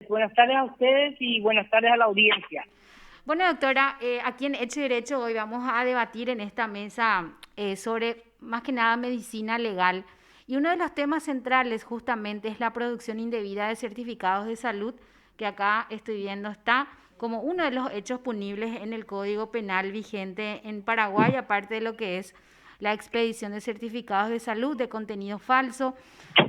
Buenas tardes a ustedes y buenas tardes a la audiencia. Bueno, doctora, aquí en Hecho y Derecho hoy vamos a debatir en esta mesa sobre más que nada medicina legal. Y uno de los temas centrales justamente es la producción indebida de certificados de salud, que acá estoy viendo está como uno de los hechos punibles en el Código Penal vigente en Paraguay, aparte de lo que es la expedición de certificados de salud de contenido falso,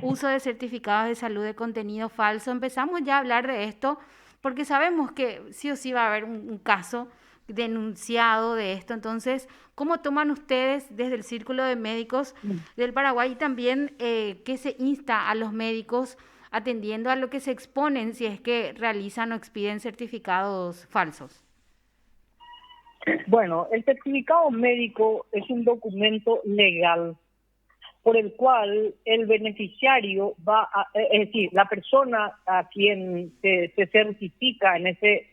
uso de certificados de salud de contenido falso. Empezamos ya a hablar de esto porque sabemos que sí o sí va a haber un caso denunciado de esto. Entonces, ¿cómo toman ustedes desde el Círculo de Médicos del Paraguay y también qué se insta a los médicos atendiendo a lo que se exponen si es que realizan o expiden certificados falsos? Bueno, el certificado médico es un documento legal por el cual el beneficiario es decir, la persona a quien se certifica en ese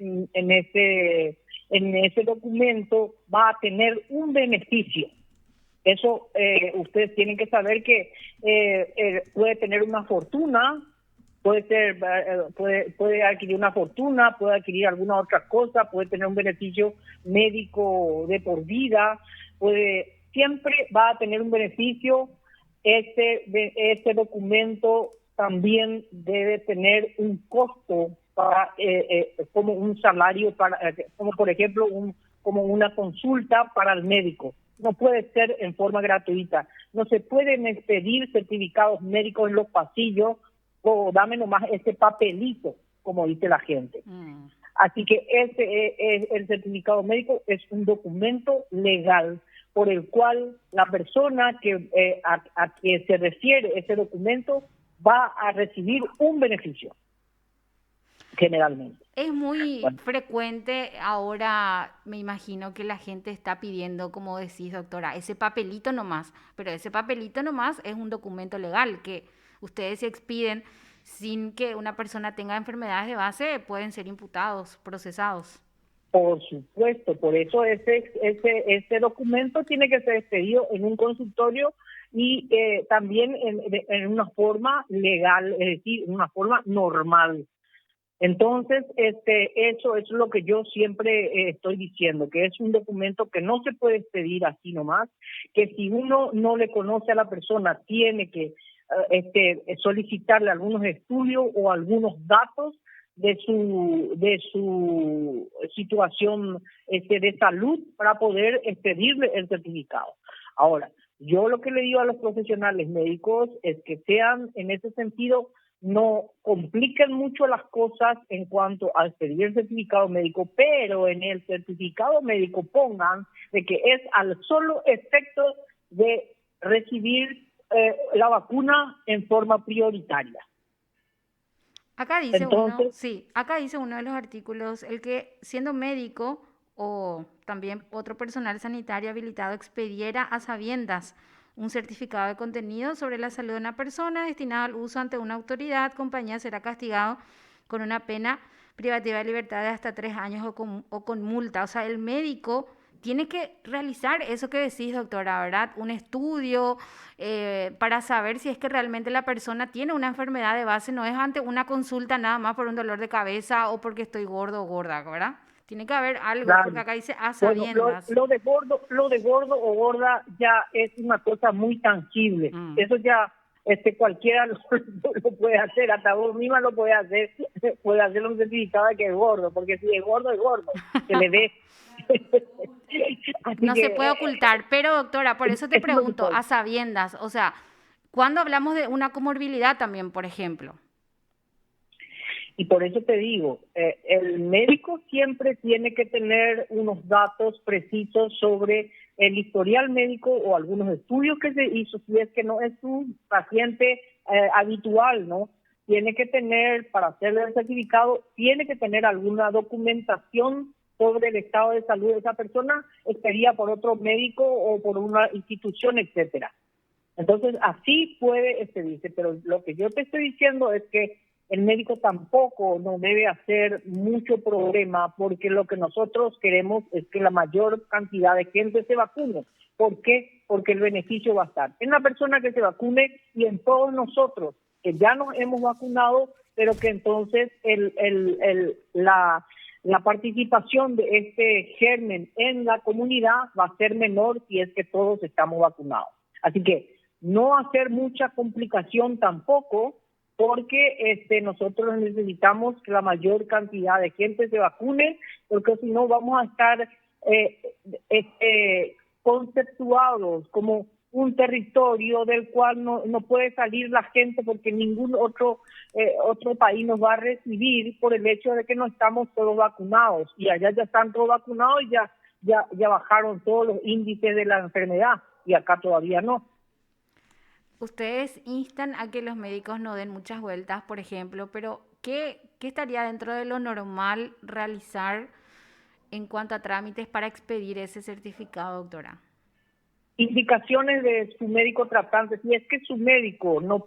documento va a tener un beneficio. Eso ustedes tienen que saber que puede tener una fortuna, puede adquirir una fortuna, puede adquirir alguna otra cosa, puede tener un beneficio médico de por vida, siempre va a tener un beneficio. Este documento también debe tener un costo como un salario como por ejemplo como una consulta para el médico. No puede ser en forma gratuita. No se pueden expedir certificados médicos en los pasillos o dame nomás ese papelito, como dice la gente. Así que el certificado médico es un documento legal por el cual la persona a quien se refiere ese documento va a recibir un beneficio, generalmente. Es muy Bueno, frecuente ahora, me imagino que la gente está pidiendo, como decís, doctora, ese papelito nomás, pero ese papelito nomás es un documento legal que ustedes se expiden sin que una persona tenga enfermedades de base, pueden ser imputados, procesados. por supuesto, por eso ese documento tiene que ser expedido en un consultorio y también en una forma legal, es decir, en una forma normal. Entonces, eso es lo que yo siempre estoy diciendo, que es un documento que no se puede expedir así nomás, que si uno no le conoce a la persona, tiene que solicitarle algunos estudios o algunos datos de su situación de salud para poder expedirle el certificado. Ahora, yo lo que le digo a los profesionales médicos es que sean en ese sentido, no compliquen mucho las cosas en cuanto a expedir el certificado médico, pero en el certificado médico pongan de que es al solo efecto de recibir la vacuna en forma prioritaria. Acá dice uno, Entonces, sí, acá dice uno de los artículos, el que siendo médico o también otro personal sanitario habilitado expediera a sabiendas un certificado de contenido sobre la salud de una persona destinado al uso ante una autoridad, compañía será castigado con una pena privativa de libertad de hasta 3 años o con multa. O sea, el médico tiene que realizar eso que decís, doctora, ¿verdad? Un estudio para saber si es que realmente la persona tiene una enfermedad de base, no es ante una consulta nada más por un dolor de cabeza o porque estoy gordo o gorda, ¿verdad? Tiene que haber algo, claro. porque acá dice a Bueno, sabiendas. lo de gordo o gorda ya es una cosa muy tangible. Mm. Eso ya cualquiera lo puede hacer, hasta vos misma lo puede hacer, puede hacer un certificado de que es gordo, porque si es gordo, que le dé. Así No que se puede ocultar, pero doctora, por eso te eso no se pregunto, puede. a sabiendas, o sea, cuando hablamos de una comorbilidad también, por ejemplo. Y por eso te digo, el médico siempre tiene que tener unos datos precisos sobre el historial médico o algunos estudios que se hizo, si es que no es un paciente habitual, ¿no? Tiene que tener, para hacerle el certificado, tiene que tener alguna documentación sobre el estado de salud de esa persona, expedida por otro médico o por una institución, etcétera. Entonces, así puede expedirse, pero lo que yo te estoy diciendo es que el médico tampoco no debe hacer mucho problema, porque lo que nosotros queremos es que la mayor cantidad de gente se vacune. ¿Por qué? Porque el beneficio va a estar en la persona que se vacune y en todos nosotros que ya nos hemos vacunado pero que entonces la participación de este germen en la comunidad va a ser menor si es que todos estamos vacunados. Así que no hacer mucha complicación tampoco, porque nosotros necesitamos que la mayor cantidad de gente se vacune, porque si no vamos a estar conceptuados como un territorio del cual no puede salir la gente porque ningún otro país nos va a recibir por el hecho de que no estamos todos vacunados, y allá ya están todos vacunados y ya bajaron todos los índices de la enfermedad y acá todavía no. Ustedes instan a que los médicos no den muchas vueltas, por ejemplo, pero ¿qué estaría dentro de lo normal realizar en cuanto a trámites para expedir ese certificado, doctora? Indicaciones de su médico tratante. Si es que su médico no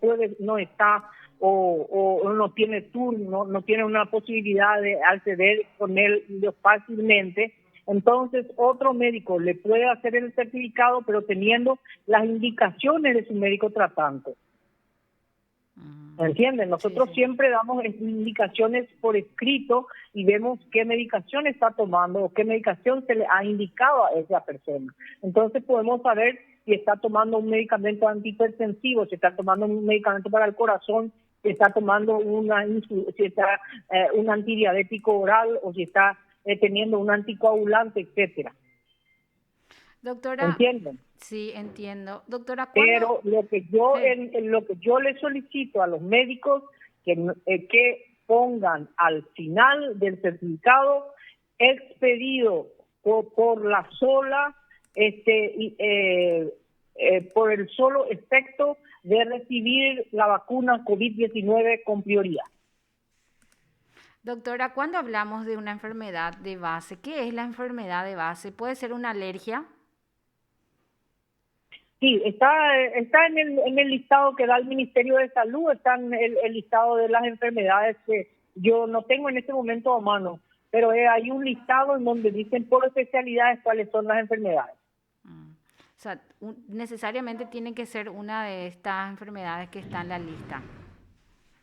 está o no tiene turno, no tiene una posibilidad de acceder con él fácilmente, entonces otro médico le puede hacer el certificado, pero teniendo las indicaciones de su médico tratante. ¿Entienden? Nosotros siempre damos indicaciones por escrito y vemos qué medicación está tomando o qué medicación se le ha indicado a esa persona. Entonces podemos saber si está tomando un medicamento antihipertensivo, si está tomando un medicamento para el corazón, si está tomando un antidiabético oral o si está teniendo un anticoagulante, etcétera. Doctora, ¿entienden? Sí, entiendo. Doctora, pero lo que yo le solicito a los médicos que pongan al final del certificado expedido por la sola por el solo efecto de recibir la vacuna COVID-19 con prioridad. Doctora, cuando hablamos de una enfermedad de base, ¿qué es la enfermedad de base? ¿Puede ser una alergia? Sí, está en el listado que da el Ministerio de Salud, está en el listado de las enfermedades que yo no tengo en este momento a mano, pero hay un listado en donde dicen por especialidades cuáles son las enfermedades. O sea, necesariamente tiene que ser una de estas enfermedades que está en la lista.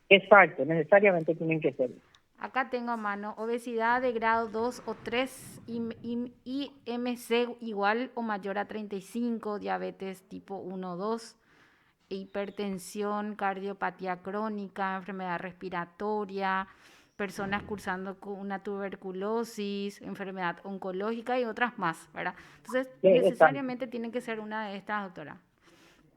Exacto, necesariamente tienen que ser. Acá tengo a mano obesidad de grado 2 o 3, IMC igual o mayor a 35, diabetes tipo 1 o 2, hipertensión, cardiopatía crónica, enfermedad respiratoria, personas cursando con una tuberculosis, enfermedad oncológica y otras más, ¿verdad? Entonces, necesariamente tienen que ser una de estas, doctora.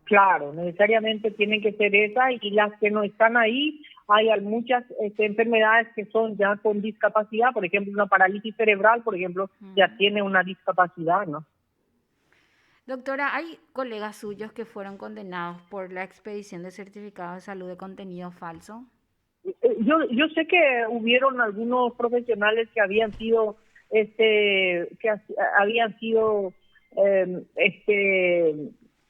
Claro, necesariamente tienen que ser esas, y las que no están ahí, hay muchas enfermedades que son ya con discapacidad, por ejemplo, una parálisis cerebral, por ejemplo, ya tiene una discapacidad, ¿no? Doctora, ¿hay colegas suyos que fueron condenados por la expedición de certificado de salud de contenido falso? Yo sé que hubieron algunos profesionales que habían sido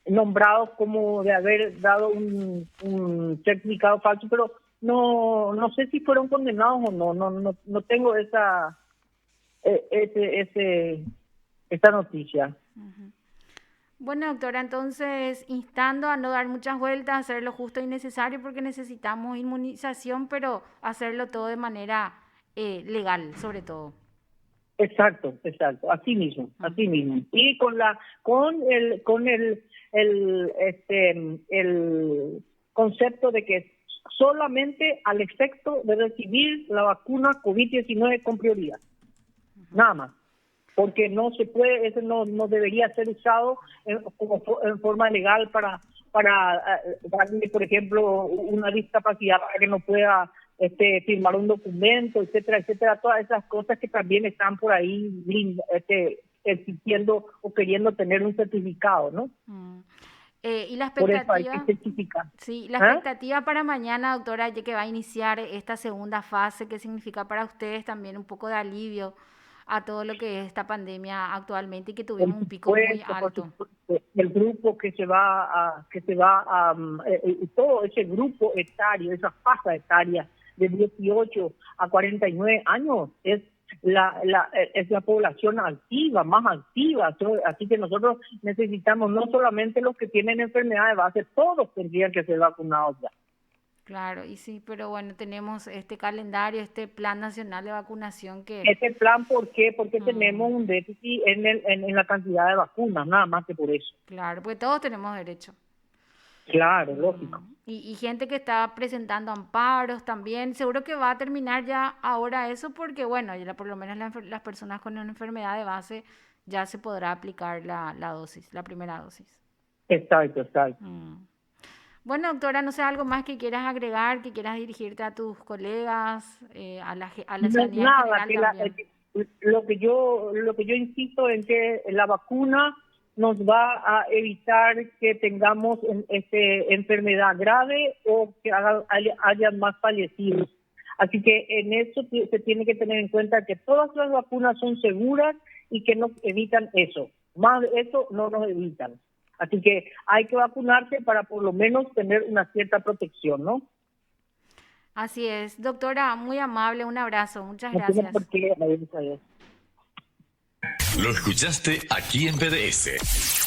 nombrados como de haber dado un certificado falso, pero no sé si fueron condenados o no tengo esa noticia. Uh-huh. Bueno, doctora, entonces instando a no dar muchas vueltas, hacer lo justo y necesario porque necesitamos inmunización, pero hacerlo todo de manera legal, sobre todo. Exacto, así mismo. Y con el concepto de que solamente al efecto de recibir la vacuna COVID-19 con prioridad. Nada más. Porque no se puede, eso no debería ser usado en forma legal para darle, por ejemplo, una discapacidad para que no pueda firmar un documento, etcétera, todas esas cosas que también están por ahí exigiendo o queriendo tener un certificado, ¿no? Y la expectativa, por eso hay que certificar. Sí, la expectativa para mañana, doctora, ya que va a iniciar esta segunda fase, ¿qué significa para ustedes también un poco de alivio a todo lo que es esta pandemia actualmente y que tuvimos un pico muy alto? El grupo que se va todo ese grupo etario, esa fase etaria de 18 a 49 años es la población activa, más activa. Así que nosotros necesitamos no solamente los que tienen enfermedad de base, todos tendrían que ser vacunados ya. Claro, y sí, pero bueno, tenemos este calendario, este plan nacional de vacunación que... Este plan, ¿por qué? Porque Mm, tenemos un déficit en la cantidad de vacunas, nada más que por eso. claro, porque todos tenemos derecho. Claro, lógico. Y gente que está presentando amparos también, seguro que va a terminar ya ahora eso porque, bueno, ya por lo menos las personas con una enfermedad de base ya se podrá aplicar la dosis, la primera dosis. Exacto, exacto. Mm. Bueno, doctora, no sé, algo más que quieras agregar, que quieras dirigirte a tus colegas, a la ciudadanía en Nada, general también. lo que yo insisto en que la vacuna nos va a evitar que tengamos enfermedad grave o que haya más fallecidos. Así que en eso se tiene que tener en cuenta que todas las vacunas son seguras y que nos evitan eso. Más de eso no nos evitan. Así que hay que vacunarse para por lo menos tener una cierta protección, ¿no? Así es. Doctora, muy amable, un abrazo, muchas No tiene gracias. por qué. Adiós, adiós. Lo escuchaste aquí en BDS.